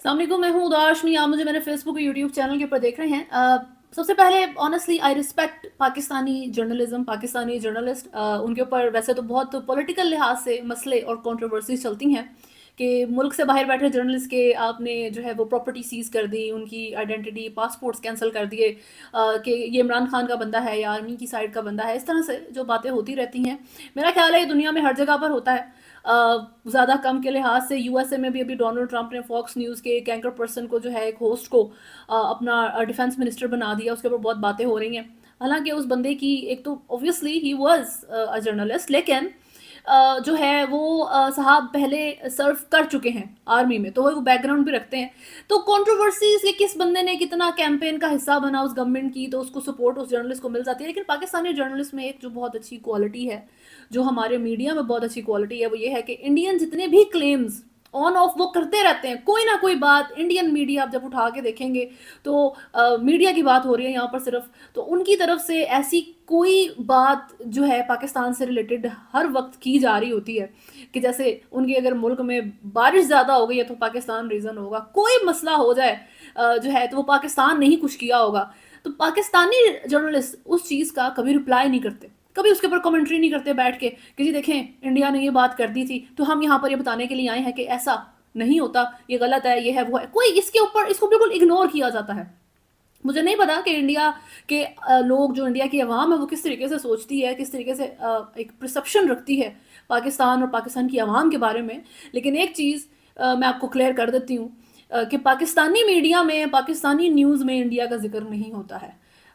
अस्सलाम वालेकुम, मैं हूँ उदाशनी। आप मुझे मेरे फेसबुक और यूट्यूब चैनल के ऊपर देख रहे हैं। सबसे पहले honestly I respect Pakistani journalism, Pakistani journalist. उनके ऊपर वैसे तो बहुत पॉलिटिकल लिहाज से मसले और कंट्रोवर्सीज चलती हैं कि मुल्क से बाहर बैठे जर्नलिस्ट के आपने जो है वो प्रॉपर्टी सीज कर दी, उनकी आइडेंटिटी पासपोर्ट्स कैंसिल कर दिए, कि ये इमरान खान का बंदा है या आर्मी की साइड का बंदा है। इस तरह से जो बातें होती रहती हैं, मेरा ख्याल है ये दुनिया में हर जगह पर होता है। ज़्यादा कम के लिहाज से यूएसए में भी अभी डोनाल्ड ट्रंप ने फॉक्स न्यूज़ के एक एंकर पर्सन को जो है, एक होस्ट को अपना डिफेंस मिनिस्टर बना दिया। उसके ऊपर बहुत बातें हो रही हैं। हालांकि उस बंदे की एक तो obviously he was a journalist, लेकिन जो है वो साहब पहले सर्व कर चुके हैं आर्मी में, तो वो बैकग्राउंड भी रखते हैं। तो कंट्रोवर्सीज के किस बंदे ने कितना कैंपेन का हिस्सा बना उस गवर्नमेंट की, तो उसको सपोर्ट उस जर्नलिस्ट को मिल जाती है। लेकिन पाकिस्तानी जर्नलिस्ट में एक जो बहुत अच्छी क्वालिटी है, जो हमारे मीडिया में बहुत अच्छी क्वालिटी है, वो ये है कि इंडियन जितने भी क्लेम्स ऑन ऑफ वो करते रहते हैं, कोई ना कोई बात इंडियन मीडिया आप जब उठा के देखेंगे तो मीडिया की बात हो रही है यहाँ पर सिर्फ, तो उनकी तरफ से ऐसी कोई बात जो है पाकिस्तान से रिलेटेड हर वक्त की जा रही होती है कि जैसे उनके अगर मुल्क में बारिश ज़्यादा हो गई है तो पाकिस्तान रीज़न होगा, कोई मसला हो जाए जो है तो वो पाकिस्तान ने ही कुछ किया होगा। तो पाकिस्तानी जर्नलिस्ट उस चीज़ का कभी रिप्लाई नहीं करते, कभी उसके ऊपर कमेंट्री नहीं करते बैठ के कि जी देखें इंडिया ने ये बात कर दी थी तो हम यहाँ पर ये बताने के लिए आए हैं कि ऐसा नहीं होता, ये गलत है, ये है वो है। कोई इसके ऊपर, इसको बिल्कुल इग्नोर किया जाता है। मुझे नहीं पता कि इंडिया के लोग, जो इंडिया की आवाम है, वो किस तरीके से सोचती है, किस तरीके से एक परसेप्शन रखती है पाकिस्तान और पाकिस्तान की आवाम के बारे में। लेकिन एक चीज़ मैं आपको क्लियर कर देती हूँ कि पाकिस्तानी मीडिया में, पाकिस्तानी न्यूज़ में इंडिया का जिक्र नहीं होता है।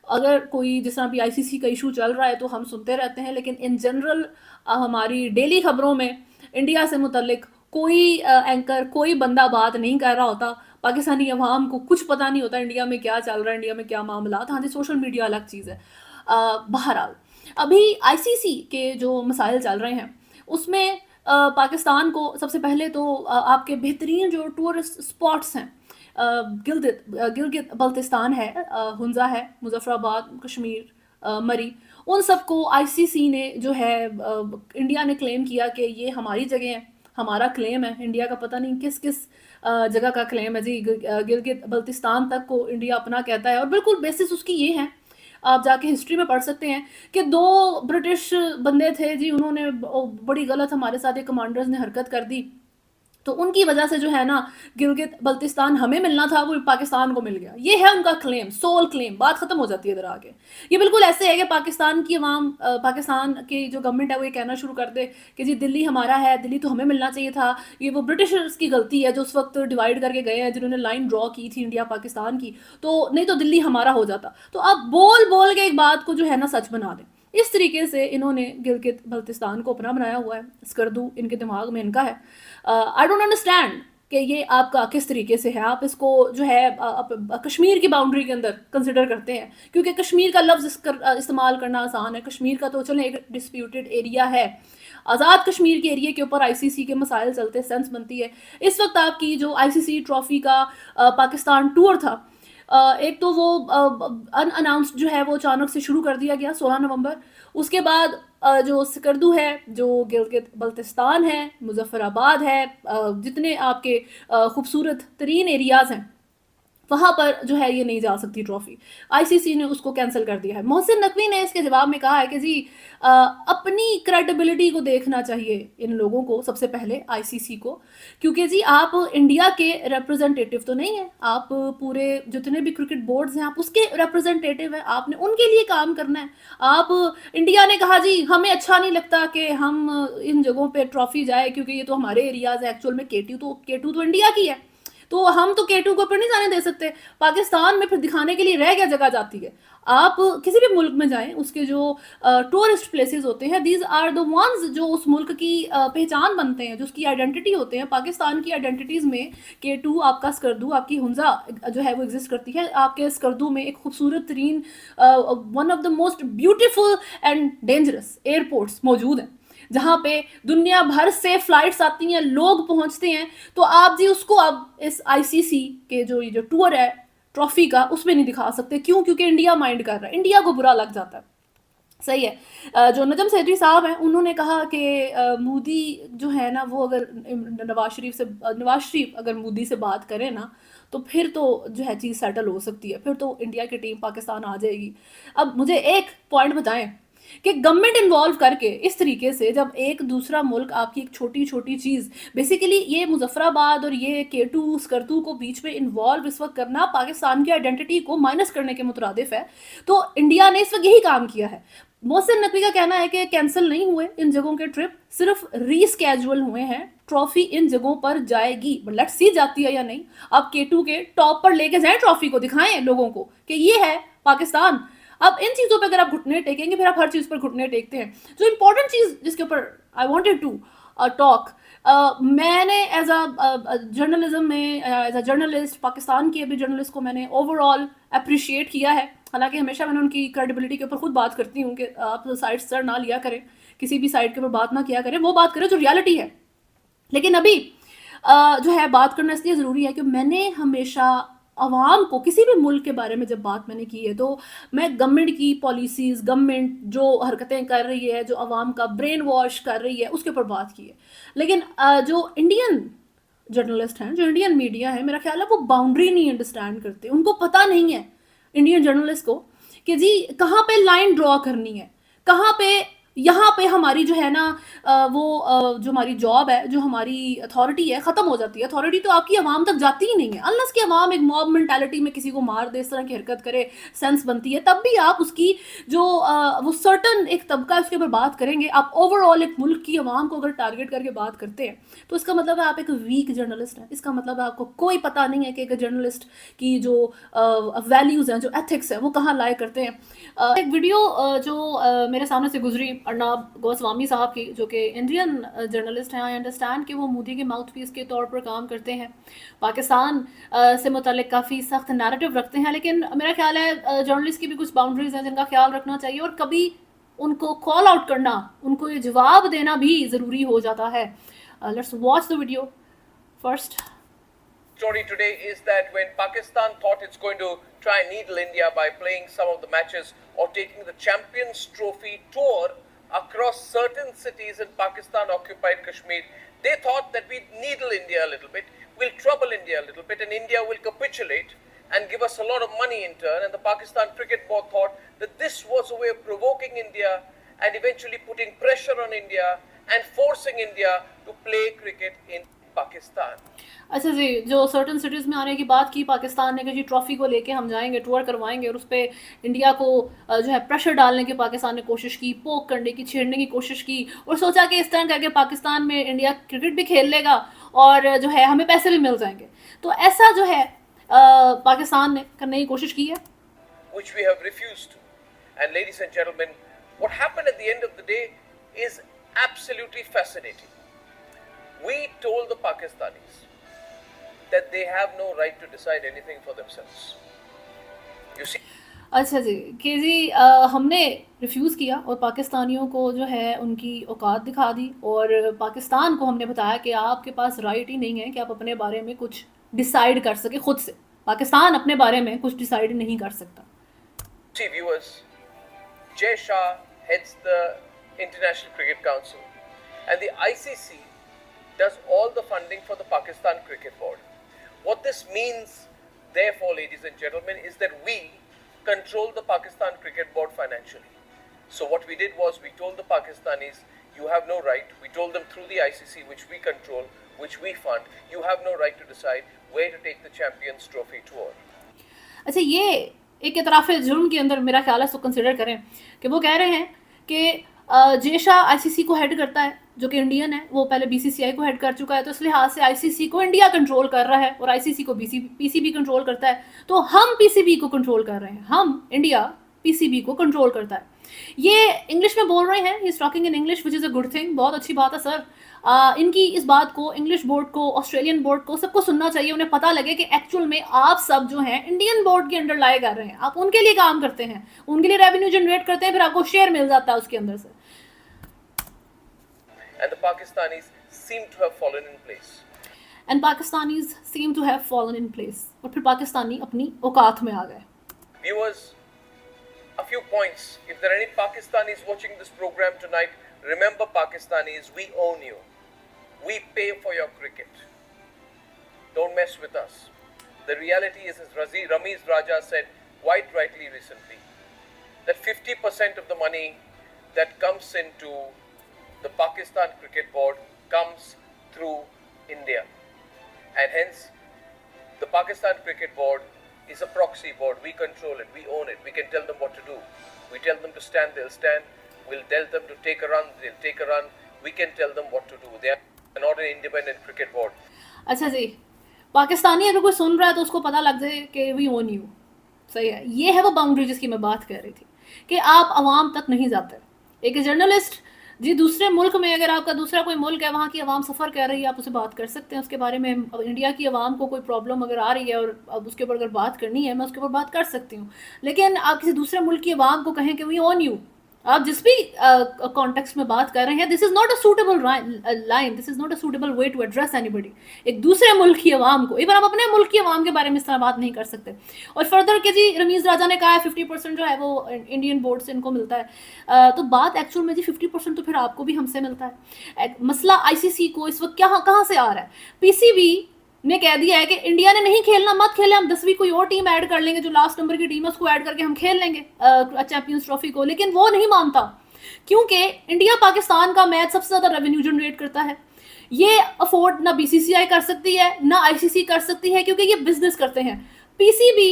अगर कोई, जिस तरह अभी आईसीसी का इशू चल रहा है तो हम सुनते रहते हैं, लेकिन इन जनरल हमारी डेली खबरों में इंडिया से मुतल्लिक कोई एंकर, कोई बंदा बात नहीं कर रहा होता। पाकिस्तानी अवाम को कुछ पता नहीं होता इंडिया में क्या चल रहा है, इंडिया में क्या मामला। हाँ जी, सोशल मीडिया अलग चीज़ है। बहरहाल, अभी आईसीसी के जो मसाइल चल रहे हैं उसमें पाकिस्तान को सबसे पहले तो आपके बेहतरीन जो टूरिस्ट स्पॉट्स हैं, गिलगित गिलगित बल्तिस्तान है, हुंजा है, मुजफ्फराबाद, कश्मीर, मरी, उन सबको आईसीसी ने जो है इंडिया ने क्लेम किया कि ये हमारी जगह है, हमारा क्लेम है। इंडिया का पता नहीं किस किस जगह का क्लेम है जी। गिलगित बल्तिस्तान तक को इंडिया अपना कहता है, और बिल्कुल बेसिस उसकी ये है, आप जाके हिस्ट्री में पढ़ सकते हैं कि दो ब्रिटिश बंदे थे जी, उन्होंने बड़ी गलत हमारे साथ एक कमांडर्स ने हरकत कर दी, तो उनकी वजह से जो है ना, गिलगित बल्तिस्तान हमें मिलना था वो पाकिस्तान को मिल गया। ये है उनका क्लेम, सोल क्लेम। बात खत्म हो जाती है इधर आके। ये बिल्कुल ऐसे है कि पाकिस्तान की आवाम, पाकिस्तान की जो गवर्नमेंट है वो ये कहना शुरू कर दे कि जी दिल्ली हमारा है, दिल्ली तो हमें मिलना चाहिए था, ये वो ब्रिटिशर्स की गलती है जो उस वक्त डिवाइड करके गए हैं, जिन्होंने लाइन ड्रॉ की थी इंडिया पाकिस्तान की, तो नहीं तो दिल्ली हमारा हो जाता। तो आप बोल बोल के एक बात को जो है ना सच बना दें। इस तरीके से इन्होंने गिलगित बल्तिस्तान को अपना बनाया हुआ है। स्कर्दू इनके दिमाग में इनका है। आई डोंट अंडरस्टैंड कि ये आपका किस तरीके से है। आप इसको जो है कश्मीर की बाउंड्री के अंदर कंसिडर करते हैं, क्योंकि कश्मीर का लफ्ज़ इस्तेमाल करना आसान है। कश्मीर का तो चलें एक डिस्प्यूटेड एरिया है। आज़ाद कश्मीर के एरिया के ऊपर आईसीसी के मसाइल चलते, सेंस बनती है। इस वक्त आपकी जो आईसीसी ट्रॉफी का पाकिस्तान टूर था, एक तो वो अनअनाउंस्ड जो है वो अचानक से शुरू कर दिया गया 16 नवंबर। उसके बाद जो स्कर्दू है, जो गिलगित बल्तिस्तान है, मुजफ्फराबाद है, जितने आपके खूबसूरत तरीन एरियाज़ हैं, वहाँ पर जो है ये नहीं जा सकती ट्रॉफी। आईसीसी ने उसको कैंसिल कर दिया है। मोहसिन नकवी ने इसके जवाब में कहा है कि जी अपनी क्रेडिबिलिटी को देखना चाहिए इन लोगों को सबसे पहले, आईसीसी को, क्योंकि जी आप इंडिया के रिप्रेजेंटेटिव तो नहीं है, आप पूरे जितने भी क्रिकेट बोर्ड्स हैं आप उसके रिप्रेजेंटेटिव हैं, आपने उनके लिए काम करना है। आप, इंडिया ने कहा जी हमें अच्छा नहीं लगता कि हम इन जगहों पे ट्रॉफी जाए क्योंकि ये तो हमारे एरियाज़ है। एक्चुअल में केटू तो इंडिया की है, तो हम तो केटू को ऊपर नहीं जाने दे सकते। पाकिस्तान में फिर दिखाने के लिए रह क्या जगह जाती है। आप किसी भी मुल्क में जाएं, उसके जो टूरिस्ट प्लेसेस होते हैं, दीज आर द वंस जो उस मुल्क की पहचान बनते हैं, जो उसकी आइडेंटिटी होते हैं। पाकिस्तान की आइडेंटिटीज़ में केटू, आपका स्कर्दू, आपकी हुंजा जो है वो एग्जिस्ट करती है। आपके स्कर्दू में एक खूबसूरत तरीन, one of the most beautiful and dangerous airports मौजूद हैं, जहाँ पे दुनिया भर से फ्लाइट्स आती हैं, लोग पहुँचते हैं। तो आप जी उसको अब इस आईसीसी के जो ये जो टूर है ट्रॉफी का, उसमें नहीं दिखा सकते। क्यों? क्योंकि इंडिया माइंड कर रहा है, इंडिया को बुरा लग जाता है। सही है। जो नजम सेठी साहब हैं उन्होंने कहा कि मोदी जो है ना वो अगर नवाज शरीफ अगर मोदी से बात करें ना तो फिर तो जो है चीज़ सेटल हो सकती है, फिर तो इंडिया की टीम पाकिस्तान आ जाएगी। अब मुझे एक पॉइंट बताएं कि गवर्नमेंट इन्वॉल्व करके इस तरीके से जब एक दूसरा मुल्क आपकी एक छोटी छोटी चीज़, बेसिकली ये मुजफ्फराबाद और ये केटू स्कर्तू को बीच में इन्वॉल्व इस वक्त करना पाकिस्तान की आइडेंटिटी को माइनस करने के मुतरादिफ है। तो इंडिया ने इस वक्त यही काम किया है। मोहसिन नकवी का कहना है कि कैंसिल नहीं हुए इन जगहों के ट्रिप, सिर्फ रीस्केजुअल हुए हैं। ट्रॉफी इन जगहों पर जाएगी, लेट्स सी जाती है या नहीं। अब केटू के टॉप पर लेके जाएं ट्रॉफी को, दिखाएं लोगों को कि ये है पाकिस्तान। अब इन चीज़ों पे अगर आप घुटने टेकेंगे, फिर आप हर चीज़ पर घुटने टेकते हैं। जो इंपॉर्टेंट चीज़ जिसके ऊपर आई वॉन्टेड टू टॉक, मैंने एज अ जर्नलिज्म में एज अ जर्नलिस्ट, पाकिस्तान के भी जर्नलिस्ट को मैंने ओवरऑल अप्रिशिएट किया है। हालांकि हमेशा मैंने उनकी क्रेडिबिलिटी के ऊपर खुद बात करती हूँ कि आप साइड सर ना लिया करें, किसी भी साइड के ऊपर बात ना किया करें, वो बात करें जो रियलिटी है। लेकिन अभी जो है बात करना इसलिए ज़रूरी है कि मैंने हमेशा आवाम को किसी भी मुल्क के बारे में जब बात मैंने की है तो मैं गवर्नमेंट की पॉलिसीज़, गवर्नमेंट जो हरकतें कर रही है, जो आवाम का ब्रेन वॉश कर रही है, उसके ऊपर बात की है। लेकिन जो इंडियन जर्नलिस्ट हैं, जो इंडियन मीडिया है, मेरा ख्याल है वो बाउंड्री नहीं अंडरस्टैंड करते। उनको पता नहीं है इंडियन जर्नलिस्ट को कि जी कहाँ पे लाइन ड्रॉ करनी है, कहाँ पे यहाँ पे हमारी जो है ना जो हमारी जॉब है, जो हमारी अथॉरिटी है, ख़त्म हो जाती है। अथॉरिटी तो आपकी आवाम तक जाती ही नहीं है अनलेस कि आवाम एक मॉब मेंटालिटी में किसी को मार दे, इस तरह की हरकत करे, सेंस बनती है, तब भी आप उसकी जो वो सर्टन एक तबका है उसके ऊपर बात करेंगे। आप ओवरऑल एक मुल्क की आवाम को अगर टारगेट करके बात करते हैं तो इसका मतलब है आप एक वीक जर्नलिस्ट हैं। इसका मतलब है आपको कोई पता नहीं है कि एक जर्नलिस्ट की जो वैल्यूज़ हैं, जो एथिक्स हैं, वो कहाँ लाए करते हैं। एक वीडियो जो मेरे सामने से गुजरी अर्नाब गोस्वामी साहब की, जो कि इंडियन जर्नलिस्ट हैं। आई अंडरस्टैंड कि वो मोदी के माउथ पीस के तौर पर काम करते हैं, पाकिस्तान से मुतालिक काफ़ी सख्त नैरेटिव रखते हैं, लेकिन मेरा ख्याल है जर्नलिस्ट की भी कुछ बाउंड्रीज हैं जिनका ख्याल रखना चाहिए और कभी उनको कॉल आउट करना, उनको ये जवाब देना भी ज़रूरी हो जाता है। Let's watch the video first. Story today is that when Pakistan thought it's going to try and needle India by playing some of the matches or taking the Champions Trophy tour across certain cities in Pakistan occupied Kashmir, they thought that we'd needle India a little bit, we'll trouble India a little bit, and India will capitulate and give us a lot of money in turn. And the Pakistan Cricket Board thought that this was a way of provoking India and eventually putting pressure on India and forcing India to play cricket in Pakistan. अच्छा जी, जो certain cities में आने की बात की पाकिस्तान ने कि जी trophy को लेके हम जाएंगे, टूर करवाएंगे, और उस पर इंडिया को जो है प्रेशर डालने की पाकिस्तान ने कोशिश की, पोक करने की, छेड़ने की कोशिश की, और सोचा कि इस तरह करके पाकिस्तान में इंडिया क्रिकेट भी खेल लेगा और जो है हमें पैसे भी मिल जाएंगे। तो ऐसा जो है पाकिस्तान ने करने की कोशिश की है, which we have refused. And ladies and gentlemen, what happened at the end of the day is absolutely fascinating. We told the Pakistanis that they have no right to decide anything for themselves. You see? अच्छा जी, कि जी हमने refuse किया और पाकिस्तानियों को जो है उनकी औकात दिखा दी, और पाकिस्तान को हमने बताया कि आपके पास राइट ही नहीं है कि आप अपने बारे में कुछ डिसाइड कर सके खुद से। पाकिस्तान अपने बारे में कुछ डिसाइड नहीं कर सकता। See viewers, Jay Shah heads the International Cricket Council and the ICC does all the funding for the Pakistan Cricket Board. What this means, therefore, ladies and gentlemen, is that we control the Pakistan Cricket Board financially. So what we did was we told the Pakistanis, you have no right. We told them through the ICC, which we control, which we fund, you have no right to decide where to take the Champions Trophy tour. अच्छा, ये एक इतराफ़ जुर्म के अंदर मेरा ख्याल है इसको कंसिडर करें कि वो कह रहे हैं कि जे शाह आईसीसी को हेड करता है, जो कि इंडियन है, वो पहले बीसीसीआई को हेड कर चुका है, तो इस लिहाज से आईसीसी को इंडिया कंट्रोल कर रहा है और आईसीसी को पीसीबी कंट्रोल करता है। तो हम पीसीबी को कंट्रोल कर रहे हैं, हम इंडिया पीसीबी को कंट्रोल करता है। ये इंग्लिश में बोल रहे हैं, he is talking in English which is a good thing, बहुत अच्छी बात है सर। इनकी इस बात को इंग्लिश बोर्ड को, ऑस्ट्रेलियन बोर्ड को, सबको सुनना चाहिए। उन्हें पता लगे कि एक्चुअल में आप सब जो हैं इंडियन बोर्ड के अंडर लाए कर रहे हैं, आप उनके लिए काम करते हैं, उनके लिए रेवेन्यू जनरेट करते हैं, फिर आपको शेयर मिल जाता है उसके अंदर से। And the Pakistanis seem to have fallen in place. And Pakistanis seem to have fallen in place. और फिर पाकिस्तानी अपनी औकात में आ गए। Viewers, a few points. If there are any Pakistanis watching this program tonight, remember Pakistanis, we own you. We pay for your cricket. Don't mess with us. The reality is, as Ramiz Raja said quite rightly recently, that 50% of the money that comes into the Pakistan Cricket Board comes through India. And hence, the Pakistan Cricket Board is a proxy board. We control it. We own it. We can tell them what to do. We tell them to stand, they'll stand. We'll tell them to take a run, they'll take a run. We can tell them what to do. They are not an independent cricket board. अच्छा जी, पाकिस्तानी अगर कोई सुन रहा है तो उसको पता लग जाए कि वी ओन यू। सही है, ये है वो बाउंड्री जिसकी मैं बात कर रही थी कि आप आवाम तक नहीं जाते। एक जर्नलिस्ट जी दूसरे मुल्क में, अगर आपका दूसरा कोई मुल्क है, वहाँ की आवाम सफ़र कर रही है, आप उसे बात कर सकते हैं उसके बारे में। अब इंडिया की आवाम को कोई प्रॉब्लम अगर आ रही है और अब उसके ऊपर अगर बात करनी है, मैं उसके ऊपर बात कर सकती हूँ। लेकिन आप किसी दूसरे मुल्क की आवाम को कहें कि वी ओन यू, आप जिस भी कॉन्टेक्स्ट में बात कर रहे हैं, this is not a suitable line, this is not a suitable way to address anybody. एक दूसरे मुल्क की आवाम को, इवन आप अपने मुल्क की आवाम के बारे में इस तरह बात नहीं कर सकते। और फर्दर के जी रमीज़ राजा ने कहा है 50% जो है वो इंडियन बोर्ड से इनको मिलता है, तो बात एक्चुअल में जी 50% तो फिर आपको भी हमसे मिलता है। मसला आईसीसी को इस वक्त कहाँ से आ रहा है? पीसीबी ने कह दिया है कि इंडिया ने नहीं खेलना, मत खेले, हम 10वीं कोई और टीम ऐड कर लेंगे, जो लास्ट नंबर की टीम है उसको ऐड करके हम खेल लेंगे चैंपियंस ट्रॉफी को। लेकिन वो नहीं मानता, क्योंकि इंडिया पाकिस्तान का मैच सबसे ज़्यादा रेवेन्यू जनरेट करता है। ये अफोर्ड ना बीसीसीआई कर सकती है ना आईसीसी कर सकती है, क्योंकि ये बिजनेस करते हैं। पीसीबी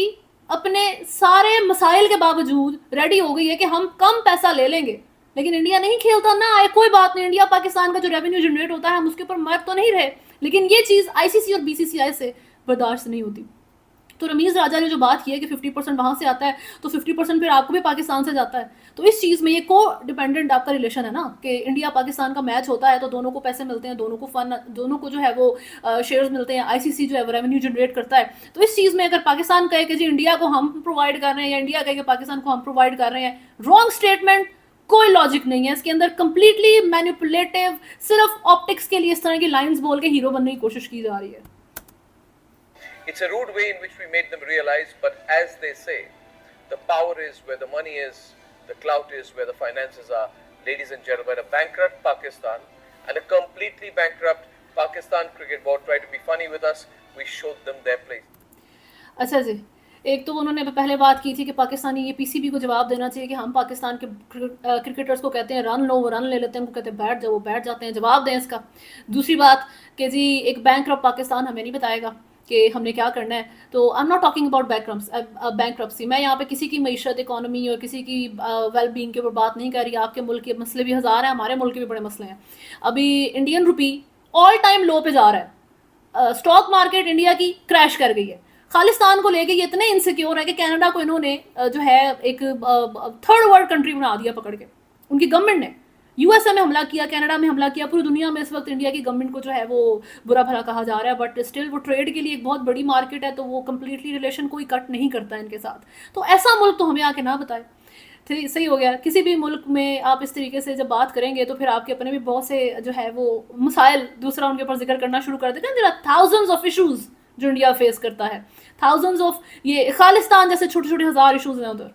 अपने सारे मसाइल के बावजूद रेडी हो गई है कि हम कम पैसा ले लेंगे, लेकिन इंडिया नहीं खेलता ना आए, कोई बात नहीं, इंडिया पाकिस्तान का जो रेवेन्यू जनरेट होता है हम उसके ऊपर मर तो नहीं रहे, लेकिन ये चीज़ आईसीसी और बीसीसीआई से बर्दाश्त नहीं होती। तो रमीज़ राजा ने जो बात की है कि 50% वहाँ से आता है, तो 50% फिर आपको भी पाकिस्तान से जाता है। तो इस चीज़ में ये को डिपेंडेंट आपका रिलेशन है ना, कि इंडिया पाकिस्तान का मैच होता है तो दोनों को पैसे मिलते हैं, दोनों को फन, दोनों को जो है वो शेयर्स मिलते हैं, आईसीसी जो है वो रेवेन्यू जनरेट करता है। तो इस चीज़ में अगर पाकिस्तान कहे कि जी इंडिया को हम प्रोवाइड कर रहे हैं, या इंडिया कहे कि पाकिस्तान को हम प्रोवाइड कर रहे हैं, रॉन्ग स्टेटमेंट, कोई लॉजिक नहीं है इसके अंदर, कंप्लीटली मैनिपुलेटिव, सिर्फ ऑप्टिक्स के लिए इस तरह की लाइंस बोल के हीरो बनने की कोशिश की जा रही है। It's a rude way in which we made them realize, but as they say, the power is where the money is, the clout is where the finances are. Ladies and gentlemen, a bankrupt Pakistan and a completely bankrupt Pakistan Cricket Board try to be funny with us. We showed them their place. अच्छा जी, एक तो उन्होंने पहले बात की थी कि पाकिस्तानी ये पीसीबी को जवाब देना चाहिए कि हम पाकिस्तान के क्रिकेटर्स को कहते हैं रन लो, वो रन ले लेते हैं, उनको कहते हैं बैठ जाओ, वो बैठ जाते हैं, जवाब दें इसका। दूसरी बात कि जी एक बैंकरप्ट पाकिस्तान हमें नहीं बताएगा कि हमने क्या करना है। तो I am not talking about bankruptcy, मैं यहाँ पे किसी की मईशत, इकोनॉमी और किसी की वेल बींग के ऊपर बात नहीं कर रही। आपके मुल्क के मसले भी हज़ार हैं, हमारे मुल्क के भी बड़े मसले हैं। अभी इंडियन रुपी ऑल टाइम लो पे जा रहा है, स्टॉक मार्केट इंडिया की क्रैश कर गई है। खालिस्तान को लेके ये इतने इनसिक्योर है कि कनाडा को इन्होंने जो है एक थर्ड वर्ल्ड कंट्री बना दिया पकड़ के, उनकी गवर्नमेंट ने। यूएसए में हमला किया, कनाडा में हमला किया, पूरी दुनिया में इस वक्त इंडिया की गवर्नमेंट को जो है वो बुरा भला कहा जा रहा है, बट स्टिल वो ट्रेड के लिए एक बहुत बड़ी मार्केट है, तो वो कम्प्लीटली रिलेशन कोई कट नहीं करता इनके साथ। तो ऐसा मुल्क तो हमें आके ना बताए। सही हो गया, किसी भी मुल्क में आप इस तरीके से जब बात करेंगे तो फिर आपके अपने भी बहुत से जो है वो मसाइल दूसरा उनके ऊपर जिक्र करना शुरू कर देते हैं। There are thousands of issues जो इंडिया फेस करता है, थाउजेंड्स ऑफ, ये खालिस्तान जैसे छोटे छोटे हज़ार इशूज़ हैं उधर।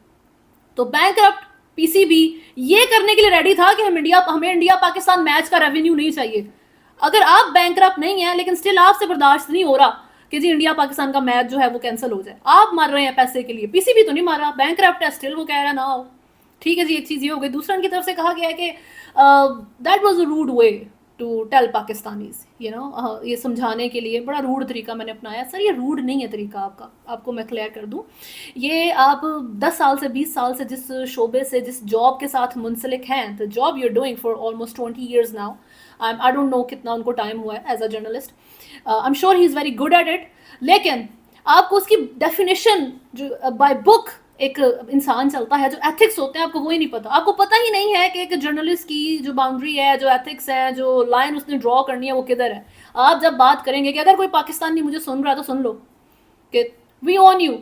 तो बैंकरप्ट पीसीबी ये करने के लिए रेडी था कि हमें इंडिया पाकिस्तान मैच का रेवेन्यू नहीं चाहिए। अगर आप बैंकरप्ट नहीं है लेकिन स्टिल आपसे बर्दाश्त नहीं हो रहा कि जी इंडिया पाकिस्तान का मैच जो है वो कैंसिल हो जाए, आप मर रहे हैं पैसे के लिए, पीसीबी तो नहीं मारा, बैंकरप्ट है, स्टिल वो कह रहा है ना हो। ठीक है जी, एक चीज़ ये हो गई। दूसरा उनकी तरफ से कहा गया है कि that was a rude way to tell Pakistanis, you know, ये समझाने के लिए बड़ा रूड तरीका मैंने अपनाया। सर ये रूड नहीं है तरीका आपका, आपको मैं क्लियर कर दूं। ये आप 10 साल से 20 साल से जिस शोबे से, जिस जॉब के साथ मुंसलिक हैं, the job you are doing for almost 20 years now, I don't know कितना उनको टाइम हुआ है as a journalist, I am sure he is very good at it, लेकिन आपको उसकी डेफिनेशन जो बाय बुक एक इंसान चलता है, जो एथिक्स होते हैं, आपको वो ही नहीं पता। आपको पता ही नहीं है कि एक जर्नलिस्ट की जो बाउंड्री है, जो एथिक्स है, जो लाइन उसने ड्रॉ करनी है, वो किधर है। आप जब बात करेंगे कि अगर कोई पाकिस्तानी मुझे सुन रहा है तो सुन लो कि वी ऑन यू,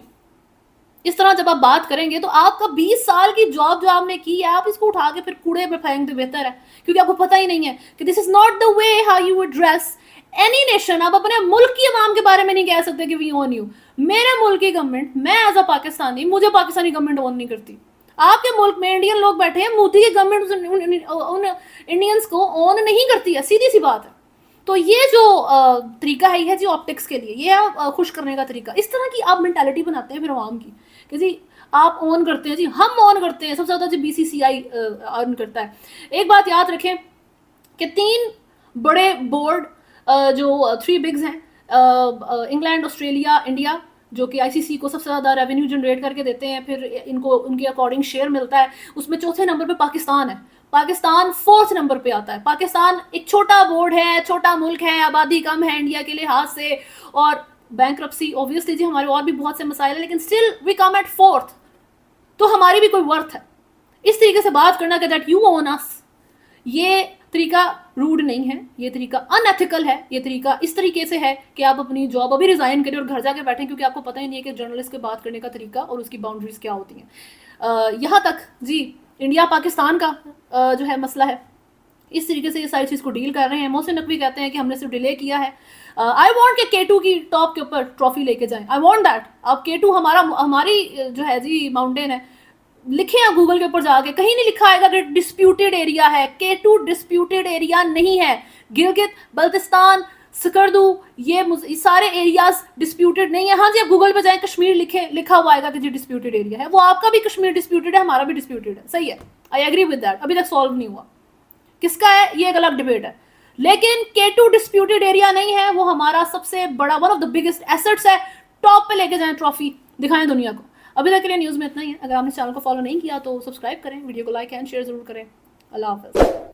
इस तरह जब आप बात करेंगे तो आपका 20 साल की जॉब जो आपने की है, आप इसको उठा के फिर कूड़े में फेंक दे, बेहतर है, क्योंकि आपको पता ही नहीं है कि this is not the way how you address any nation. आप अपने मुल्क की आवाम के बारे में नहीं कह सकते कि वी ओन यू। मेरे मुल्क की गवर्नमेंट, मैं एज अ पाकिस्तानी, मुझे पाकिस्तानी गवर्नमेंट ओन नहीं करती। आपके मुल्क में इंडियन लोग बैठे हैं, मोदी की गवर्नमेंट उन इंडियंस को ऑन नहीं करती है, सीधी सी बात है। तो ये जो तरीका है, ये है जी ऑप्टिक्स के लिए, ये है खुश करने का तरीका। इस तरह की आप मेंटालिटी बनाते हैं फिर अवाम की कि जी आप ऑन करते हैं, जी हम ऑन करते हैं, सबसे ज़्यादा जी बीसीसीआई ऑन करता है। एक बात याद रखें कि 3 बड़े बोर्ड जो 3 बिग्स हैं, इंग्लैंड, ऑस्ट्रेलिया, इंडिया, जो कि आईसीसी को सबसे ज़्यादा रेवेन्यू जनरेट करके देते हैं, फिर इनको उनके अकॉर्डिंग शेयर मिलता है। उसमें चौथे नंबर पे पाकिस्तान है, पाकिस्तान 4th नंबर पे आता है। पाकिस्तान एक छोटा बोर्ड है, छोटा मुल्क है, आबादी कम है इंडिया के लिहाज से, और बैंकरप्सी ऑब्वियसली जी हमारे और भी बहुत से मसाइल हैं, लेकिन still we come eight 4th, तो हमारी भी कोई वर्थ है। इस तरीके से बात करना कि दैट यू ओन अस, ये तरीका रूड नहीं है, ये तरीका अनएथिकल है, ये तरीका इस तरीके से है कि आप अपनी जॉब अभी रिजाइन करें और घर जाके बैठें, क्योंकि आपको पता ही नहीं है कि जर्नलिस्ट के बात करने का तरीका और उसकी बाउंड्रीज क्या होती हैं। यहाँ तक जी इंडिया पाकिस्तान का जो है मसला है, इस तरीके से ये सारी चीज़ को डील कर रहे हैं। मोहसिन नकवी कहते हैं कि हमने सिर्फ डिले किया है। आई वॉन्ट कि K2 की टॉप के ऊपर ट्रॉफी लेके जाएं, आई वॉन्ट दैट। अब K2 हमारी जो है जी माउंटेन है, लिखे हैं गूगल के ऊपर जाके, कहीं नहीं लिखा आएगा कि डिस्प्यूटेड एरिया है। K2 डिस्प्यूटेड एरिया नहीं है। गिलगित बल्तिस्तान, स्कर्दू, ये सारे एरियाज डिस्प्यूटेड नहीं है। हाँ जी, आप गूगल पे जाएं, कश्मीर लिखा हुआ आएगा कि जी डिस्प्यूटेड एरिया है। वो आपका भी कश्मीर डिस्प्यूटेड है, हमारा भी डिस्प्यूटेड है, सही है, आई एग्री विद दैट। अभी तक सॉल्व नहीं हुआ, किसका है ये एक अलग डिबेट है, लेकिन K2 डिस्प्यूटेड एरिया नहीं है। वो हमारा सबसे बड़ा, one of the biggest assets है। टॉप पे लेके जाएं ट्रॉफी, दिखाएं दुनिया को। अभी तक के लिए न्यूज़ में इतना ही है। अगर आपने चैनल को फॉलो नहीं किया तो सब्सक्राइब करें, वीडियो को लाइक एंड शेयर जरूर करें। अल्लाह हाफ़िज़।